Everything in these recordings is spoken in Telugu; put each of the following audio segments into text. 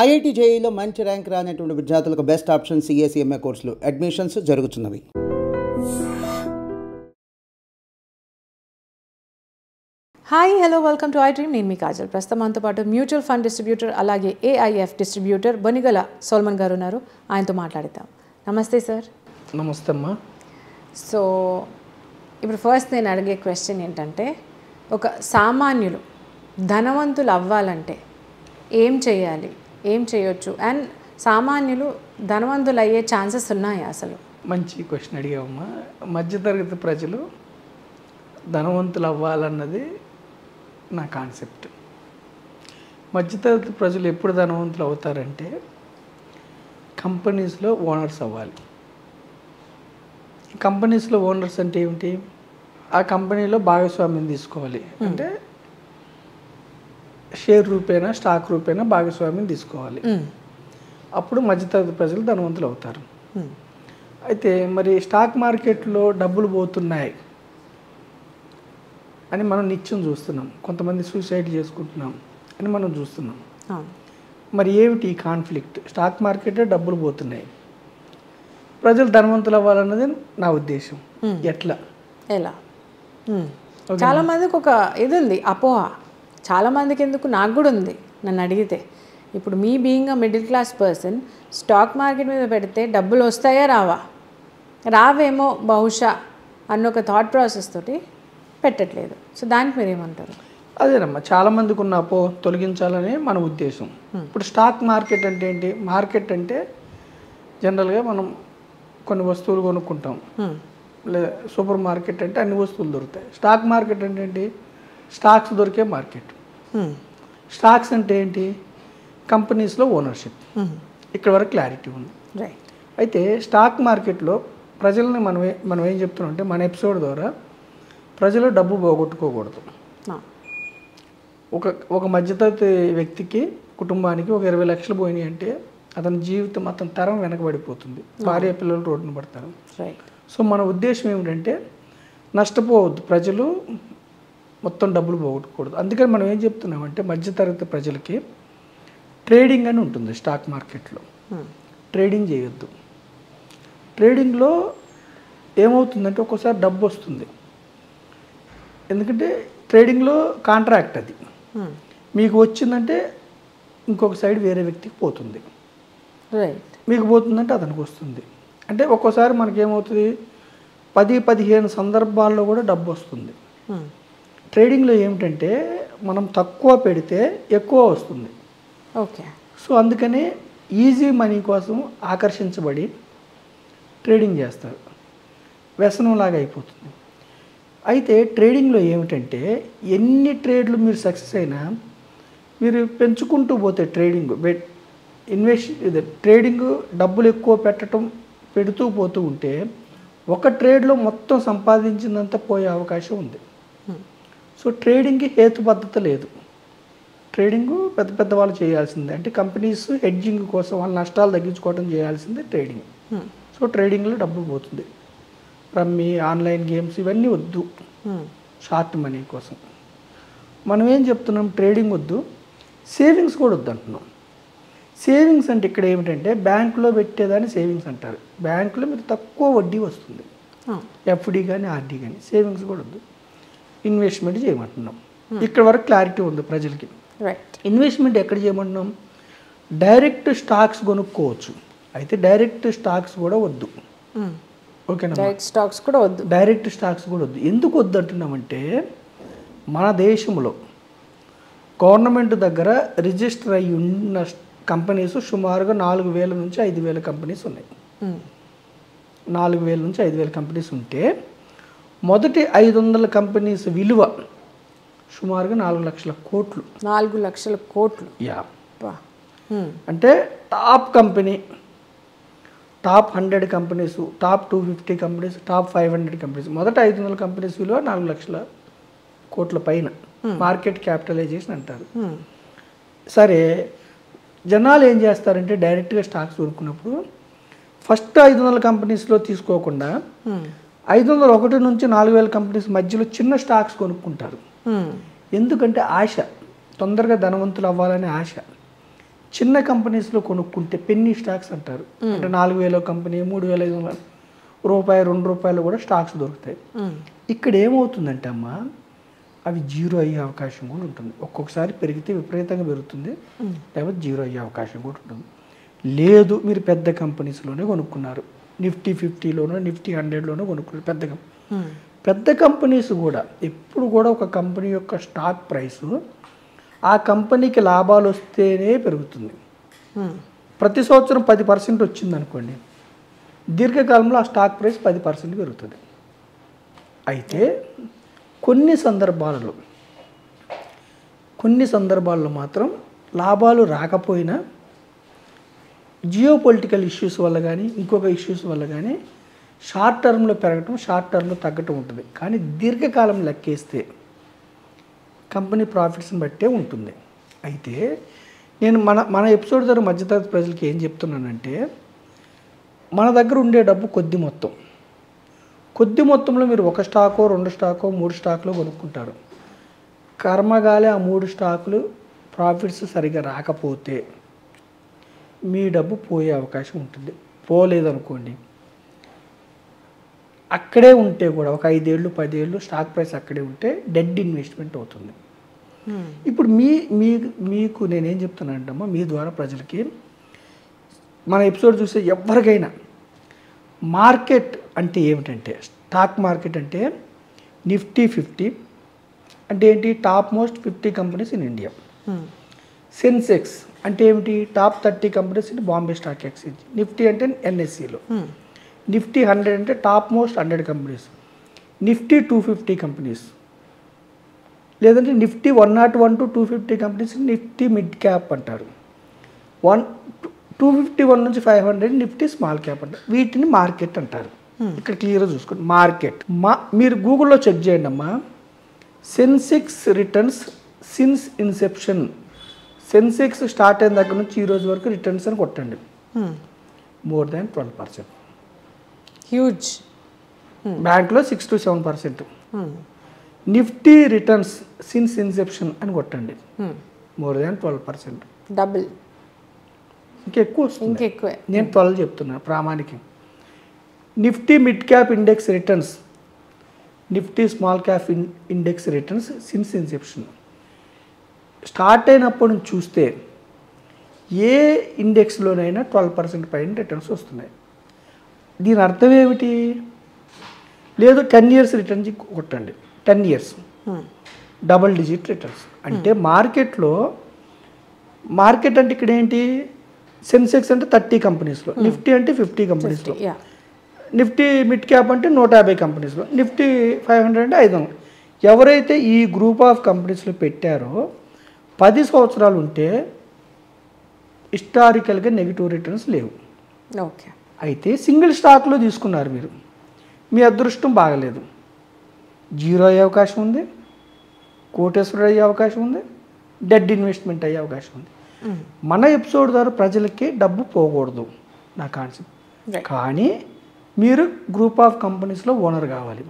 ఐఐటి జేఈలో మంచి ర్యాంక్ రానటువంటి విద్యార్థులకు బెస్ట్ ఆప్షన్ సిఎస్ఈఎంఏ కోర్సులు అడ్మిషన్స్ జరుగుతున్నవి. Hi hello welcome to I dream. నేను మీ కాజల్. ప్రస్తుతం మనతో పాటు మ్యూచువల్ ఫండ్ డిస్ట్రిబ్యూటర్ అలాగే ఏఐఎఫ్ డిస్ట్రిబ్యూటర్ బొనిగల సోల్మన్ గారు ఉన్నారు. ఆయనతో మాట్లాడతాం. నమస్తే సార్. నమస్తే అమ్మా. సో ఇప్పుడు ఫస్ట్ నేను అడిగే క్వశ్చన్ ఏంటంటే, ఒక సామాన్యులు ధనవంతులు అవ్వాలంటే ఏం చేయాలి, ఏం చేయొచ్చు, అండ్ సామాన్యులు ధనవంతులు అయ్యే ఛాన్సెస్ ఉన్నాయా అసలు? మంచి క్వశ్చన్ అడిగావమ్మా. మధ్యతరగతి ప్రజలు ధనవంతులు అవ్వాలన్నది నా కాన్సెప్ట్. మధ్యతరగతి ప్రజలు ఎప్పుడు ధనవంతులు అవుతారంటే కంపెనీస్లో ఓనర్స్ అవ్వాలి. కంపెనీస్లో ఓనర్స్ అంటే ఏమిటి? ఆ కంపెనీలో భాగస్వామ్యం తీసుకోవాలి. అంటే షేర్ రూపేనా స్టాక్ రూపేనా భాగస్వామ్యం తీసుకోవాలి. అప్పుడు మధ్యతరగతి ప్రజలు ధనవంతులు అవుతారు. అయితే మరి స్టాక్ మార్కెట్లో డబ్బులు పోతున్నాయి అని మనం నిత్యం చూస్తున్నాం. కొంతమంది సూసైడ్ చేసుకుంటున్నాం అని మనం చూస్తున్నాం. మరి ఏమిటి ఈ కాన్ఫ్లిక్ట్? స్టాక్ మార్కెట్లో డబ్బులు పోతున్నాయి, ప్రజలు ధనవంతులు అవ్వాలన్నది నా ఉద్దేశం. ఎట్లా? ఎలా? చాలామందికి ఒక ఇది ఉంది, అపోహ. చాలామందికి ఎందుకు, నాకు కూడా ఉంది నన్ను అడిగితే. ఇప్పుడు మీ being a middle class person stock market మీద పెడితే డబ్బులు వస్తాయా రావా? రావేమో బహుశా అన్న ఒక థాట్ ప్రాసెస్ తోటి పెట్టట్లేదు. సో దానికి మీరు ఏమంటారు? అదేనమ్మా, చాలామందికి ఉన్న అపో తొలగించాలని మన ఉద్దేశం. ఇప్పుడు స్టాక్ మార్కెట్ అంటే ఏంటి? మార్కెట్ అంటే జనరల్గా మనం కొన్ని వస్తువులు కొనుక్కుంటాం, లేదా సూపర్ మార్కెట్ అంటే అన్ని వస్తువులు దొరుకుతాయి. స్టాక్ మార్కెట్ అంటే ఏంటి? స్టాక్స్ దొరికే మార్కెట్. స్టాక్స్ అంటే ఏంటి? కంపెనీస్లో ఓనర్షిప్. ఇక్కడ వరకు క్లారిటీ ఉంది. అయితే స్టాక్ మార్కెట్లో ప్రజల్ని మనం ఏం చెప్తున్నాం అంటే, మన ఎపిసోడ్ ద్వారా ప్రజలు డబ్బు పోగొట్టుకోకూడదు. ఒక మధ్యతరగతి వ్యక్తికి, కుటుంబానికి ఒక 20 లక్షలు పోయినాయి అంటే అతని జీవితం, అతని తరం వెనకబడిపోతుంది. భార్య పిల్లలు రోడ్డున పడతారు. సో మన ఉద్దేశం ఏమిటంటే నష్టపోవద్దు, ప్రజలు మొత్తం డబ్బులు పోగొట్టుకోకూడదు. అందుకని మనం ఏం చెప్తున్నామంటే, మధ్యతరగతి ప్రజలకి ట్రేడింగ్ అని ఉంటుంది స్టాక్ మార్కెట్లో. ట్రేడింగ్ చేయొద్దు. ట్రేడింగ్లో ఏమవుతుందంటే ఒక్కోసారి డబ్బు వస్తుంది. ఎందుకంటే ట్రేడింగ్లో కాంట్రాక్ట్ అది. మీకు వచ్చిందంటే ఇంకొక సైడ్ వేరే వ్యక్తికి పోతుంది, మీకు పోతుందంటే అతనికి వస్తుంది. అంటే ఒక్కోసారి మనకేమవుతుంది, 10-15 సందర్భాల్లో కూడా డబ్బు వస్తుంది. ట్రేడింగ్లో ఏమిటంటే మనం తక్కువ పెడితే ఎక్కువ వస్తుంది. ఓకే. సో అందుకనే ఈజీ మనీ కోసం ఆకర్షించబడి ట్రేడింగ్ చేస్తారు, వ్యసనంలాగా అయిపోతుంది. అయితే ట్రేడింగ్లో ఏమిటంటే ఎన్ని ట్రేడ్లు మీరు సక్సెస్ అయినా మీరు పెంచుకుంటూ పోతే ట్రేడింగ్ డబ్బులు ఎక్కువ పెడుతూ పోతూ ఉంటే ఒక ట్రేడ్లో మొత్తం సంపాదించిందంతా పోయే అవకాశం ఉంది. సో ట్రేడింగ్కి హేతుబద్ధత లేదు. ట్రేడింగ్ పెద్ద పెద్ద వాళ్ళు చేయాల్సిందే. అంటే కంపెనీస్ హెడ్జింగ్ కోసం వాళ్ళ నష్టాలు తగ్గించుకోవడం చేయాల్సిందే ట్రేడింగ్. సో ట్రేడింగ్లో డబ్బు పోతుంది. రమ్మీ, ఆన్లైన్ గేమ్స్ ఇవన్నీ వద్దు షార్ట్ మనీ కోసం. మనం ఏం చెప్తున్నాం? ట్రేడింగ్ వద్దు, సేవింగ్స్ కూడా వద్దు అంటున్నాం. సేవింగ్స్ అంటే ఇక్కడ ఏమిటంటే బ్యాంకులో పెట్టేదాన్ని సేవింగ్స్ అంటారు. బ్యాంకులో మీరు తక్కువ వడ్డీ వస్తుంది, ఎఫ్డి కానీ ఆర్డీ కానీ. సేవింగ్స్ కూడా వద్దు, ఇన్వెస్ట్మెంట్ చేయమంటున్నాం. ఇక్కడ వరకు క్లారిటీ ఉంది ప్రజలకి. ఇన్వెస్ట్మెంట్ ఎక్కడ చేయమంటున్నాం? డైరెక్ట్ స్టాక్స్ కొనుక్కోవచ్చు. అయితే డైరెక్ట్ స్టాక్స్ కూడా వద్దు. ఓకేనా? డైరెక్ట్ స్టాక్స్ కూడా వద్దు. డైరెక్ట్ స్టాక్స్ కూడా వద్దు. ఎందుకు వద్దు అంటున్నామంటే, మన దేశంలో గవర్నమెంట్ దగ్గర రిజిస్టర్ అయ్యి ఉన్న కంపెనీస్ సుమారుగా 4,000 నుంచి 5,000 కంపెనీస్ ఉన్నాయి. 4,000 నుంచి 5,000 కంపెనీస్ ఉంటే మొదటి 500 కంపెనీస్ విలువ సుమారుగా 4 లక్షల కోట్లు. 4 లక్షల కోట్లు. యా. అంటే top company, top 100 companies, top 250 companies, top 500 companies, మొదటి 500 కంపెనీస్ విలువ 4 లక్షల కోట్ల పైన. మార్కెట్ క్యాపిటలైజేషన్ అంటారు. సరే, జనాలు ఏం చేస్తారంటే డైరెక్ట్గా స్టాక్స్ కొనుక్కున్నప్పుడు ఫస్ట్ 500 కంపెనీస్లో తీసుకోకుండా 501 నుంచి 4,000 కంపెనీస్ మధ్యలో చిన్న స్టాక్స్ కొనుక్కుంటారు. ఎందుకంటే ఆశ, తొందరగా ధనవంతులు అవ్వాలనే ఆశ. చిన్న కంపెనీస్లో కొనుక్కుంటే పెన్నీ స్టాక్స్ అంటారు. అంటే 4,000 కంపెనీ, 3,500 రూపాయి, ₹2 కూడా స్టాక్స్ దొరుకుతాయి. ఇక్కడ ఏమవుతుందంటే అమ్మ, అవి జీరో అయ్యే అవకాశం కూడా ఉంటుంది. ఒక్కొక్కసారి పెరిగితే విపరీతంగా పెరుగుతుంది, లేకపోతే జీరో అయ్యే అవకాశం కూడా ఉంటుంది. లేదు మీరు పెద్ద కంపెనీస్లోనే కొనుక్కున్నారు, నిఫ్టీ 50లోనో నిఫ్టీ 100లోనో కొనుక్కున్నారు పెద్ద కంపెనీస్ కూడా ఎప్పుడు కూడా ఒక కంపెనీ యొక్క స్టాక్ ప్రైస్ ఆ కంపెనీకి లాభాలు వస్తేనే పెరుగుతుంది. ప్రతి సంవత్సరం 10% వచ్చింది అనుకోండి, దీర్ఘకాలంలో ఆ స్టాక్ ప్రైస్ 10% పెరుగుతుంది. అయితే కొన్ని సందర్భాల్లో మాత్రం లాభాలు రాకపోయినా జియో పొలిటికల్ ఇష్యూస్ వల్ల కానీ ఇంకొక ఇష్యూస్ వల్ల కానీ షార్ట్ టర్మ్లో పెరగటం, షార్ట్ టర్మ్లో తగ్గటం ఉంటుంది. కానీ దీర్ఘకాలం లెక్కేస్తే కంపెనీ ప్రాఫిట్స్ని బట్టే ఉంటుంది. అయితే నేను మన ఎపిసోడ్ ద్వారా మధ్యతరగతి ప్రజలకి ఏం చెప్తున్నానంటే, మన దగ్గర ఉండే డబ్బు కొద్ది మొత్తంలో మీరు 1 స్టాకో 2 స్టాకో 3 స్టాకులో కొనుక్కుంటారు. కర్మగాలి ఆ 3 స్టాకులు ప్రాఫిట్స్ సరిగా రాకపోతే మీ డబ్బు పోయే అవకాశం ఉంటుంది. పోలేదనుకోండి, అక్కడే ఉంటే కూడా ఒక 5 ఏళ్ళు 10 ఏళ్ళు స్టాక్ ప్రైస్ అక్కడే ఉంటే డెడ్ ఇన్వెస్ట్మెంట్ అవుతుంది. ఇప్పుడు మీకు నేనేం చెప్తున్నానంటమ్మా, మీ ద్వారా ప్రజలకి మన ఎపిసోడ్ చూసే ఎవరికైనా మార్కెట్ అంటే ఏమిటంటే, స్టాక్ మార్కెట్ అంటే నిఫ్టీ 50 అంటే ఏంటి, top most 50 companies in India. Sensex అంటే ఏమిటి, top 30 companies in Bombay stock exchange. Nifty అంటే ఎన్ఎస్సిలో. నిఫ్టీ 100 అంటే top most 100 companies. Nifty 250 companies, లేదంటే Nifty 101 to 250 companies Nifty mid cap అంటారు. 251 నుంచి 500 నిఫ్టీ స్మాల్ క్యాప్ అంటారు. వీటిని మార్కెట్ అంటారు. ఇక్కడ క్లియర్గా చూసుకోండి, మార్కెట్. మీరు గూగుల్లో చెక్ చేయండి అమ్మా, Sensex returns since Inception. Sensex start అయిన దగ్గర నుంచి ఈ రోజు వరకు రిటర్న్స్ అని కొట్టండి, మోర్ దాన్ 12%. హ్యూజ్. బ్యాంక్లో 6 to 7%. Nifty returns since Inception అని కొట్టండి, మోర్ దాన్ 12%. డబుల్, ఇంకెక్కువ వస్తుంది. ఇంకెక్కువే. నేను 12 చెప్తున్నాను ప్రామాణికం. Nifty mid cap index returns, Nifty small cap index returns since Inception. Start అయినప్పటి నుంచి చూస్తే ఏ ఇండెక్స్లోనైనా 12% పైన రిటర్న్స్ వస్తున్నాయి. దీని అర్థం ఏమిటి, లేదు 10 years రిటర్న్స్ కొట్టండి, 10 years డబల్ డిజిట్ రిటర్న్స్. అంటే మార్కెట్ అంటే ఇక్కడ ఏంటి, సెన్సెక్స్ అంటే 30 కంపెనీస్లో, నిఫ్టీ అంటే 50 కంపెనీస్లో, నిఫ్టీ మిడ్ క్యాప్ అంటే 150 కంపెనీస్లో, నిఫ్టీ 500 అంటే 500. ఎవరైతే ఈ గ్రూప్ ఆఫ్ కంపెనీస్లో పెట్టారో 10 సంవత్సరాలు ఉంటే హిస్టారికల్గా నెగిటివ్ రిటర్న్స్ లేవు. ఓకే. అయితే సింగిల్ స్టాక్లో తీసుకున్నారు మీరు, మీ అదృష్టం బాగలేదు, జీరో అయ్యే అవకాశం ఉంది, కోటేశ్వరుడు అయ్యే అవకాశం ఉంది, డెడ్ ఇన్వెస్ట్మెంట్ అయ్యే అవకాశం ఉంది. మన ఎపిసోడ్ ద్వారా ప్రజలకి డబ్బు పోకూడదు నా కాన్సెప్ట్. కానీ మీరు గ్రూప్ ఆఫ్ కంపెనీస్లో ఓనర్ కావాలి.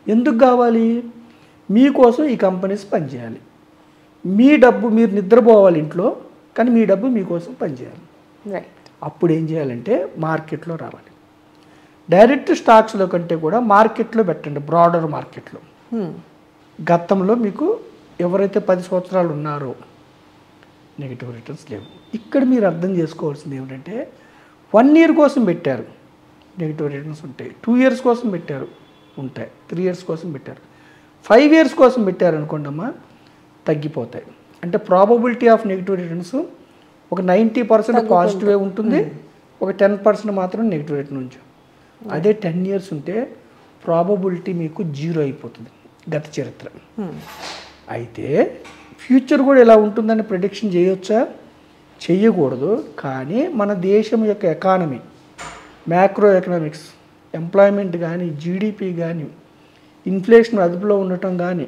ఎందుకు కావాలి, మీకోసం ఈ కంపెనీస్ పనిచేయాలి. మీ డబ్బు, మీరు నిద్రపోవాలి ఇంట్లో, కానీ మీ డబ్బు మీకోసం పనిచేయాలి. అప్పుడు ఏం చేయాలంటే మార్కెట్లో రావాలి. డైరెక్ట్ స్టాక్స్లో కంటే కూడా మార్కెట్లో పెట్టండి, బ్రాడర్ మార్కెట్లో. గతంలో మీకు ఎవరైతే 10 సంవత్సరాలు ఉన్నారో నెగిటివ్ రిటర్న్స్ లేవు. ఇక్కడ మీరు అర్థం చేసుకోవాల్సింది ఏమిటంటే, 1 year కోసం పెట్టారు, నెగిటివ్ రిటర్న్స్ ఉంటాయి. 2 years కోసం పెట్టారు, ఉంటాయి. 3 years కోసం పెట్టారు, 5 years కోసం పెట్టారు అనుకోండి అమ్మా, తగ్గిపోతాయి. అంటే ప్రాబబిలిటీ ఆఫ్ నెగిటివ్ రిటర్న్స్ ఒక 90% పాజిటివే ఉంటుంది, ఒక 10% మాత్రం నెగిటివ్ రిటర్న్ నుంచి. అదే 10 years ఉంటే ప్రాబబిలిటీ మీకు 0 అయిపోతుంది, గత చరిత్ర. అయితే ఫ్యూచర్ కూడా ఎలా ఉంటుందని ప్రిడిక్షన్ చేయొచ్చా, చెయ్యకూడదు. కానీ మన దేశం యొక్క ఎకానమీ, మ్యాక్రో ఎకనామిక్స్, ఎంప్లాయ్మెంట్ కానీ, జీడిపి కానీ, ఇన్ఫ్లేషన్ అదుపులో ఉండటం కానీ,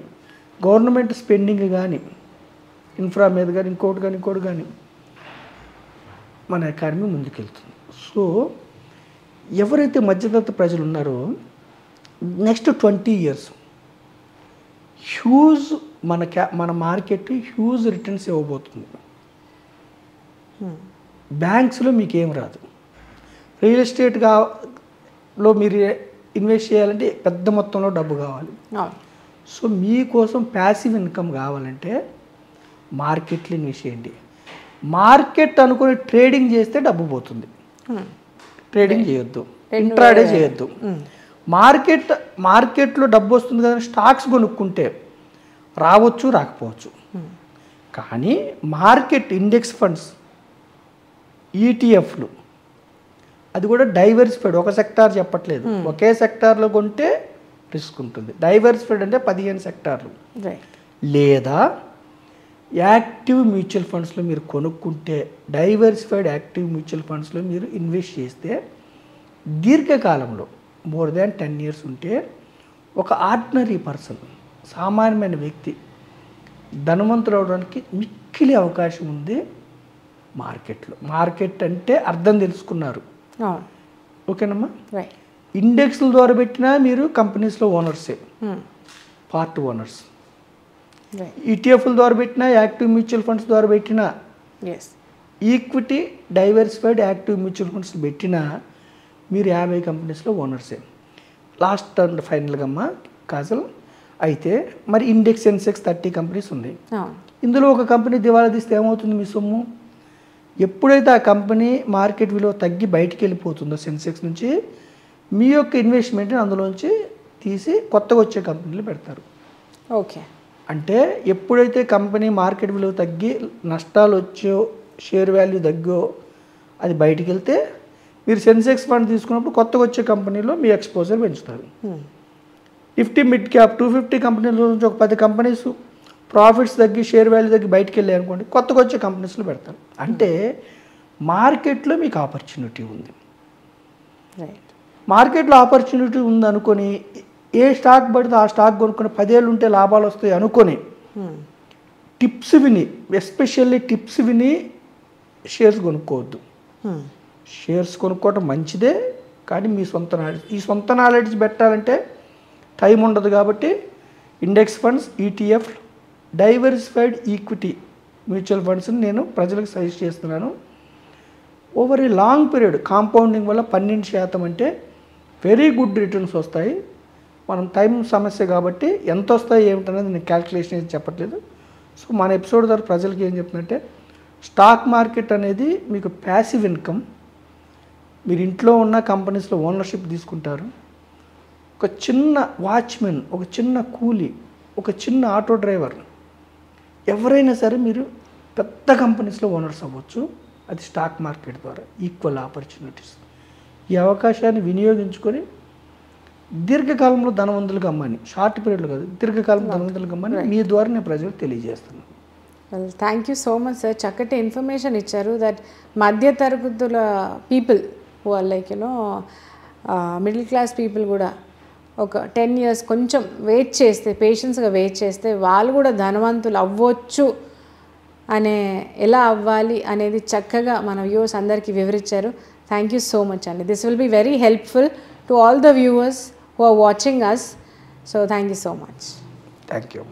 గవర్నమెంట్ స్పెండింగ్ కానీ, ఇన్ఫ్రా మీద కానీ, ఇంకోటి కానీ మన ఎకానమీ ముందుకెళ్తుంది. సో ఎవరైతే మధ్యతరగతి ప్రజలు ఉన్నారో నెక్స్ట్ 20 years హ్యూజ్ మన మార్కెట్ హ్యూజ్ రిటర్న్స్ ఇవ్వబోతుంది. బ్యాంక్స్లో మీకు ఏం రాదు. రియల్ ఎస్టేట్లో మీరు ఇన్వెస్ట్ చేయాలంటే పెద్ద మొత్తంలో డబ్బు కావాలి. సో మీకోసం ప్యాసివ్ ఇన్కమ్ కావాలంటే మార్కెట్లో ఇన్వెస్ట్ చేయండి. మార్కెట్ అనుకుని ట్రేడింగ్ చేస్తే డబ్బు పోతుంది. ట్రేడింగ్ చేయొద్దు, ఇంట్రాడే చేయొద్దు. మార్కెట్లో డబ్బు వస్తుంది కదా, స్టాక్స్ కొనుక్కుంటే రావచ్చు రాకపోవచ్చు. కానీ మార్కెట్ ఇండెక్స్ ఫండ్స్, ఈటీఎఫ్లు, అది కూడా డైవర్సిఫైడ్, ఒక సెక్టార్ చెప్పట్లేదు. ఒకే సెక్టార్లో కొంటే రిస్క్ ఉంటుంది. డైవర్సిఫైడ్ అంటే 15 సెక్టార్లు. లేదా యాక్టివ్ మ్యూచువల్ ఫండ్స్లో మీరు కొనుక్కుంటే, డైవర్సిఫైడ్ యాక్టివ్ మ్యూచువల్ ఫండ్స్లో మీరు ఇన్వెస్ట్ చేస్తే దీర్ఘకాలంలో మోర్ దాన్ 10 years ఉంటే ఒక ఆర్డినరీ పర్సన్, సామాన్యమైన వ్యక్తి ధనవంతులు అవడానికి మిక్కిలి అవకాశం ఉంది మార్కెట్లో. మార్కెట్ అంటే అర్థం తెలుసుకున్నారు. ఓకేనమ్మా. ఇండెక్స్ల ద్వారా పెట్టినా మీరు కంపెనీస్లో ఓనర్సే, పార్ట్ ఓనర్స్. ఈటీఎఫ్ల ద్వారా పెట్టినా, యాక్టివ్ మ్యూచువల్ ఫండ్స్ ద్వారా పెట్టినా, equity diversified active mutual funds పెట్టినా మీరు 50 కంపెనీస్లో ఓనర్సే. లాస్ట్ అండ్ ఫైనల్గా అమ్మా కాజల్, అయితే మరి ఇండెక్స్ సెన్సెక్స్ 30 కంపెనీస్ ఉన్నాయి. ఇందులో ఒక కంపెనీ దివాలా తీస్తే ఏమవుతుంది మీ సొమ్ము? ఎప్పుడైతే ఆ కంపెనీ మార్కెట్ విలువ తగ్గి బయటికి వెళ్ళిపోతుందో సెన్సెక్స్ నుంచి, మీ యొక్క ఇన్వెస్ట్మెంట్ని అందులోంచి తీసి కొత్తగా వచ్చే కంపెనీలు పెడతారు. ఓకే. అంటే ఎప్పుడైతే కంపెనీ మార్కెట్ విలువ తగ్గి నష్టాలు వచ్చో, షేర్ వాల్యూ తగ్గో, అది బయటికి వెళ్తే మీరు సెన్సెక్స్ ఫండ్ తీసుకున్నప్పుడు కొత్తగా వచ్చే కంపెనీలో మీ ఎక్స్పోజర్ పెంచుతారు. నిఫ్టీ మిడ్ క్యాప్ 250 కంపెనీల నుంచి ఒక 10 కంపెనీస్ ప్రాఫిట్స్ తగ్గి, షేర్ వాల్యూ తగ్గి బయటికి వెళ్ళాయి అనుకోండి, కొత్తగా వచ్చే కంపెనీస్లో పెడతారు. అంటే మార్కెట్లో మీకు ఆపర్చునిటీ ఉంది. మార్కెట్లో ఆపర్చునిటీ ఉంది అనుకొని ఏ స్టాక్ పడితే ఆ స్టాక్ కొనుక్కొని 10 ఏళ్ళు ఉంటే లాభాలు వస్తాయి అనుకొని టిప్స్ విని, ఎస్పెషల్లీ టిప్స్ విని షేర్స్ కొనుక్కోవద్దు. షేర్స్ కొనుక్కోవటం మంచిదే, కానీ మీ సొంత నాలెడ్జ్, ఈ సొంత నాలెడ్జ్ పెట్టాలంటే టైం ఉండదు. కాబట్టి index funds, ETF, diversified equity mutual ఫండ్స్ని నేను ప్రజలకు సజెస్ట్ చేస్తున్నాను. Over a long period compounding వల్ల 12% అంటే వెరీ గుడ్ రిటర్న్స్ వస్తాయి. మనం టైం సమస్య కాబట్టి ఎంత వస్తాయి ఏమిటనేది నేను క్యాల్కులేషన్ అయితే చెప్పట్లేదు. సో మన ఎపిసోడ్ ద్వారా ప్రజలకి ఏం చెప్తుందంటే, స్టాక్ మార్కెట్ అనేది మీకు ప్యాసివ్ ఇన్కమ్. మీరు ఇంట్లో ఉన్న కంపెనీస్లో ఓనర్షిప్ తీసుకుంటారు. ఒక చిన్న వాచ్మెన్, ఒక చిన్న కూలీ, ఒక చిన్న ఆటో డ్రైవర్, ఎవరైనా సరే మీరు పెద్ద కంపెనీస్లో ఓనర్స్ అవ్వచ్చు. అది స్టాక్ మార్కెట్ ద్వారా ఈక్వల్ ఆపర్చునిటీస్. ఈ అవకాశాన్ని వినియోగించుకొని దీర్ఘకాలంలో ధనవంతులుగా అమ్మని, షార్ట్ పీరియడ్లో కాదు, దీర్ఘకాలం ధనవంతులుగా అమ్మని మీ ద్వారా నేను ప్రజలకు తెలియజేస్తున్నాను. Thank you so much sir. చక్కటి ఇన్ఫర్మేషన్ ఇచ్చారు. దట్ మధ్య తరగతుల people who are like middle class people కూడా ఒక 10 years కొంచెం వెయిట్ చేస్తే, పేషెన్స్గా వెయిట్ చేస్తే వాళ్ళు కూడా ధనవంతులు అవ్వచ్చు అనే, ఎలా అవ్వాలి అనేది చక్కగా మన వ్యూవర్స్ అందరికీ వివరించారు. థ్యాంక్ యూ సో మచ్ అండి. This will be very helpful to all the viewers who are watching us. So thank you so much. Thank you.